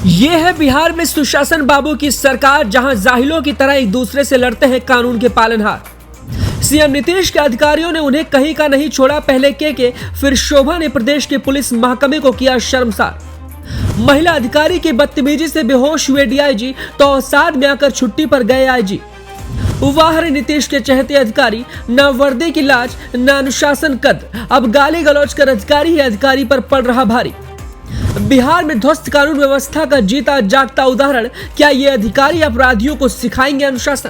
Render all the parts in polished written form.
ये है बिहार में सुशासन बाबू की सरकार, जहां जाहिलों की तरह एक दूसरे से लड़ते हैं कानून के पालनहार। सीएम नीतीश के अधिकारियों ने उन्हें कहीं का नहीं छोड़ा। पहले के फिर शोभा ने प्रदेश के पुलिस महकमे को किया शर्मसार। महिला अधिकारी की बदतमीजी से बेहोश हुए डीआईजी तो अवसाद में आकर छुट्टी पर गए आईजी। वाह रे नीतीश के चहेते अधिकारी, न वर्दी की लाज न अनुशासन कद, अब गाली गलौज कर अधिकारी ही अधिकारी पर पड़ रहा भारी। बिहार में ध्वस्त कानून व्यवस्था का जीता जागता उदाहरण, क्या ये अधिकारी अपराधियों को सिखाएंगे अनुशासन?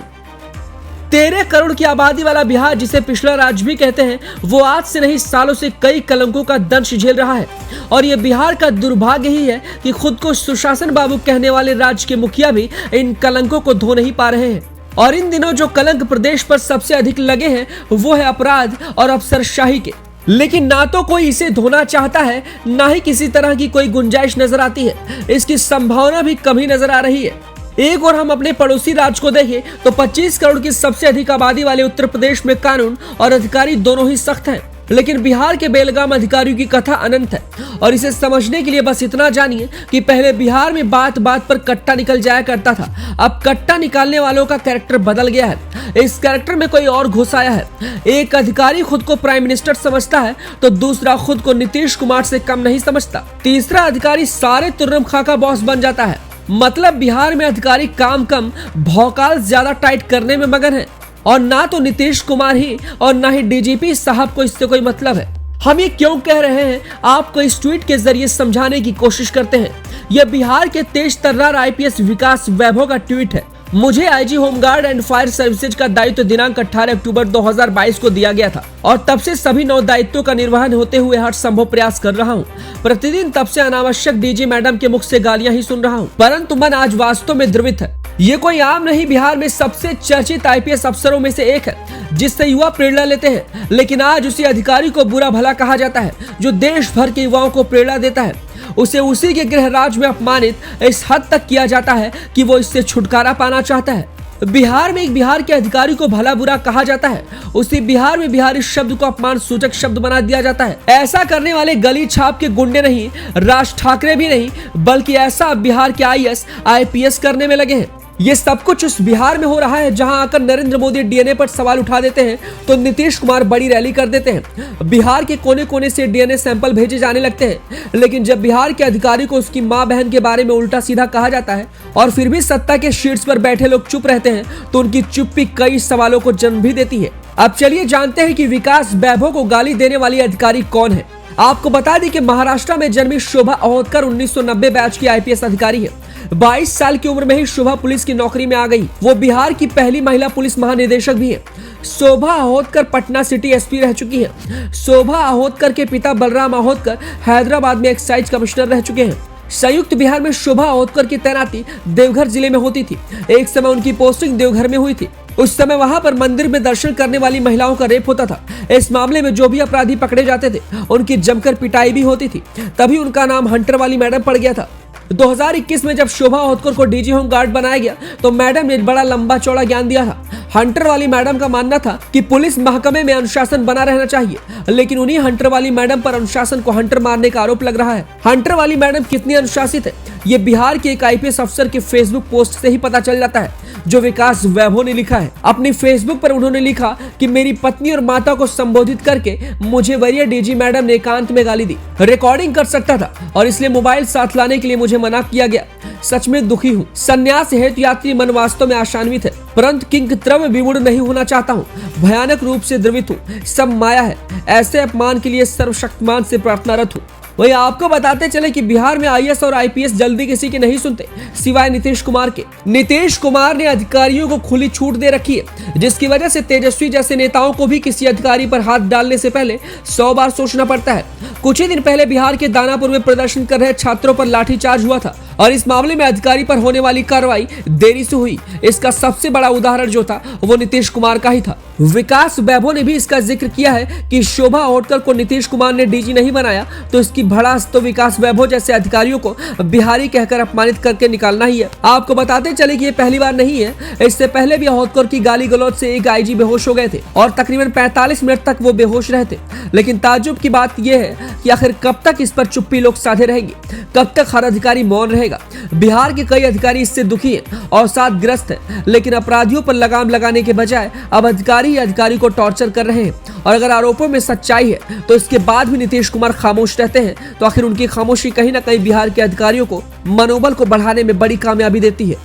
13 करोड़ की आबादी वाला बिहार, जिसे पिछड़ा राज्य भी कहते हैं, वो आज से नहीं सालों से कई कलंकों का दंश झेल रहा है। और ये बिहार का दुर्भाग्य ही है कि खुद को सुशासन बाबू कहने वाले राज्य के मुखिया भी इन कलंकों को धो नहीं पा रहे हैं। और इन दिनों जो कलंक प्रदेश पर सबसे अधिक लगे हैं वो है अपराध और अफसरशाही के। लेकिन ना तो कोई इसे धोना चाहता है, ना ही किसी तरह की कोई गुंजाइश नजर आती है। इसकी संभावना भी कमी नजर आ रही है। एक और हम अपने पड़ोसी राज्य को देखें तो 25 करोड़ की सबसे अधिक आबादी वाले उत्तर प्रदेश में कानून और अधिकारी दोनों ही सख्त हैं। लेकिन बिहार के बेलगाम अधिकारियों की कथा अनंत है। और इसे समझने के लिए बस इतना जानिए कि पहले बिहार में बात बात पर कट्टा निकल जाया करता था। अब कट्टा निकालने वालों का कैरेक्टर बदल गया है। इस कैरेक्टर में कोई और घुस आया है। एक अधिकारी खुद को प्राइम मिनिस्टर समझता है तो दूसरा खुद को नीतीश कुमार से कम नहीं समझता। तीसरा अधिकारी सारे तुर्रम खां का बॉस बन जाता है। मतलब बिहार में अधिकारी काम कम भौकाल ज्यादा टाइट करने में मगन है। और ना तो नीतीश कुमार ही और ना ही डीजीपी साहब को इससे कोई मतलब है। हम ये क्यों कह रहे हैं, आपको इस ट्वीट के जरिए समझाने की कोशिश करते हैं। यह बिहार के तेज तर्रार आईपीएस विकास वैभव का ट्वीट है। मुझे IG home guard and fire services का दायित्व दिनांक 18 अक्टूबर 2022 को दिया गया था और तब से सभी 9 दायित्वों का निर्वहन होते हुए हर संभव प्रयास कर रहा हूँ। प्रतिदिन तब से अनावश्यक डीजी मैडम के मुख से गालियां ही सुन रहा हूँ, परंतु मन आज वास्तव में द्रवित है। ये कोई आम नहीं, बिहार में सबसे चर्चित आईपीएस अफसरों में से एक है, जिससे युवा प्रेरणा लेते हैं। लेकिन आज उसी अधिकारी को बुरा भला कहा जाता है जो देश भर के युवाओं को प्रेरणा देता है। उसे उसी के गृह राज्य में अपमानित इस हद तक किया जाता है कि वो इससे छुटकारा पाना चाहता है। बिहार में एक बिहार के अधिकारी को भला बुरा कहा जाता है, उसी बिहार में बिहारी शब्द को अपमान सूचक शब्द बना दिया जाता है। ऐसा करने वाले गली छाप के गुंडे नहीं, राज ठाकरे भी नहीं, बल्कि ऐसा बिहार के आईएएस आईपीएस करने में लगे हैं। ये सब कुछ उस बिहार में हो रहा है जहां आकर नरेंद्र मोदी डीएनए पर सवाल उठा देते हैं तो नीतीश कुमार बड़ी रैली कर देते हैं। बिहार के कोने कोने से डीएनए सैंपल भेजे जाने लगते हैं। लेकिन जब बिहार के अधिकारी को उसकी मां बहन के बारे में उल्टा सीधा कहा जाता है और फिर भी सत्ता के शीट्स पर बैठे लोग चुप रहते हैं तो उनकी चुप्पी कई सवालों को जन्म भी देती है। अब चलिए जानते हैं कि विकास वैभव को गाली देने वाली अधिकारी कौन है। आपको बता दी कि महाराष्ट्र में जन्मी शोभा अहोतकर 1990 बैच की आईपीएस अधिकारी है। 22 साल की उम्र में ही शोभा पुलिस की नौकरी में आ गई। वो बिहार की पहली महिला पुलिस महानिदेशक भी है। शोभा अहोतकर पटना सिटी एसपी रह चुकी है। शोभा अहोतकर के पिता बलराम अहोतकर हैदराबाद में एक्साइज कमिश्नर रह चुके हैं। संयुक्त बिहार में शोभा अहोतकर की तैनाती देवघर जिले में होती थी। एक समय उनकी पोस्टिंग देवघर में हुई थी। उस समय वहां पर मंदिर में दर्शन करने वाली महिलाओं का रेप होता था। इस मामले में जो भी अपराधी पकड़े जाते थे उनकी जमकर पिटाई भी होती थी। तभी उनका नाम हंटर वाली मैडम पड़ गया था। 2021 में जब शोभा अहोतकर को डीजी होम गार्ड बनाया गया तो मैडम ने बड़ा लंबा चौड़ा ज्ञान दिया था। हंटर वाली मैडम का मानना था कि पुलिस महकमे में अनुशासन बना रहना चाहिए, लेकिन उन्हीं हंटर वाली मैडम पर अनुशासन को हंटर मारने का आरोप लग रहा है। हंटर वाली मैडम कितनी अनुशासित है ये बिहार के एक आईपीएस अफसर के फेसबुक पोस्ट से ही पता चल जाता है, जो विकास वैभव ने लिखा है। अपनी फेसबुक पर उन्होंने लिखा कि मेरी पत्नी और माता को संबोधित करके मुझे वरीय डीजी मैडम ने एकांत में गाली दी। रिकॉर्डिंग कर सकता था और इसलिए मोबाइल साथ लाने के लिए मुझे मना किया गया। सच में दुखी हूँ। संन्यास हेतु यात्री मन वास्तव में आशान्वित है, परंतु किंग द्रव्य विमूढ़ नहीं होना चाहता हूँ। भयानक रूप से द्रवित हूँ। सब माया है। ऐसे अपमान के लिए सर्वशक्तिमान से प्रार्थनारत हूँ। वही आपको बताते चले कि बिहार में आईएएस और आईपीएस जल्दी किसी के नहीं सुनते सिवाय नीतीश कुमार के। नीतीश कुमार ने अधिकारियों को खुली छूट दे रखी है, जिसकी वजह से तेजस्वी जैसे नेताओं को भी किसी अधिकारी पर हाथ डालने से पहले 100 बार सोचना पड़ता है। कुछ ही दिन पहले बिहार के दानापुर में प्रदर्शन कर रहे छात्रों पर लाठीचार्ज हुआ था और इस मामले में अधिकारी पर होने वाली कार्रवाई देरी से हुई। इसका सबसे बड़ा उदाहरण जो था वो नीतीश कुमार का ही था। विकास वैभव ने भी इसका जिक्र किया है कि शोभा अहोतकर को नीतीश कुमार ने डीजी नहीं बनाया तो इसकी भड़ास तो विकास वैभव जैसे अधिकारियों को बिहारी कहकर अपमानित करके निकालना ही है। आपको बताते चले कि ये पहली बार नहीं है। इससे पहले भी अहोतकर की गाली गलौज से एक आईजी बेहोश हो गए थे और तकरीबन 45 मिनट तक वो बेहोश रहे थे। लेकिन ताज्जुब की बात यह है कि आखिर कब तक इस पर चुप्पी लोग साधे रहेंगे, कब तक हर अधिकारी मौन रहेगा। रहेगा। बिहार के कई अधिकारी इससे दुखी हैं और साथग्रस्त हैं, लेकिन अपराधियों पर लगाम लगाने के बजाय अब अधिकारी को टॉर्चर कर रहे हैं। और अगर आरोपों में सच्चाई है तो इसके बाद भी नीतीश कुमार खामोश रहते हैं, तो आखिर उनकी खामोशी कहीं ना कहीं बिहार के अधिकारियों को मनोबल को बढ़ाने में बड़ी कामयाबी देती है।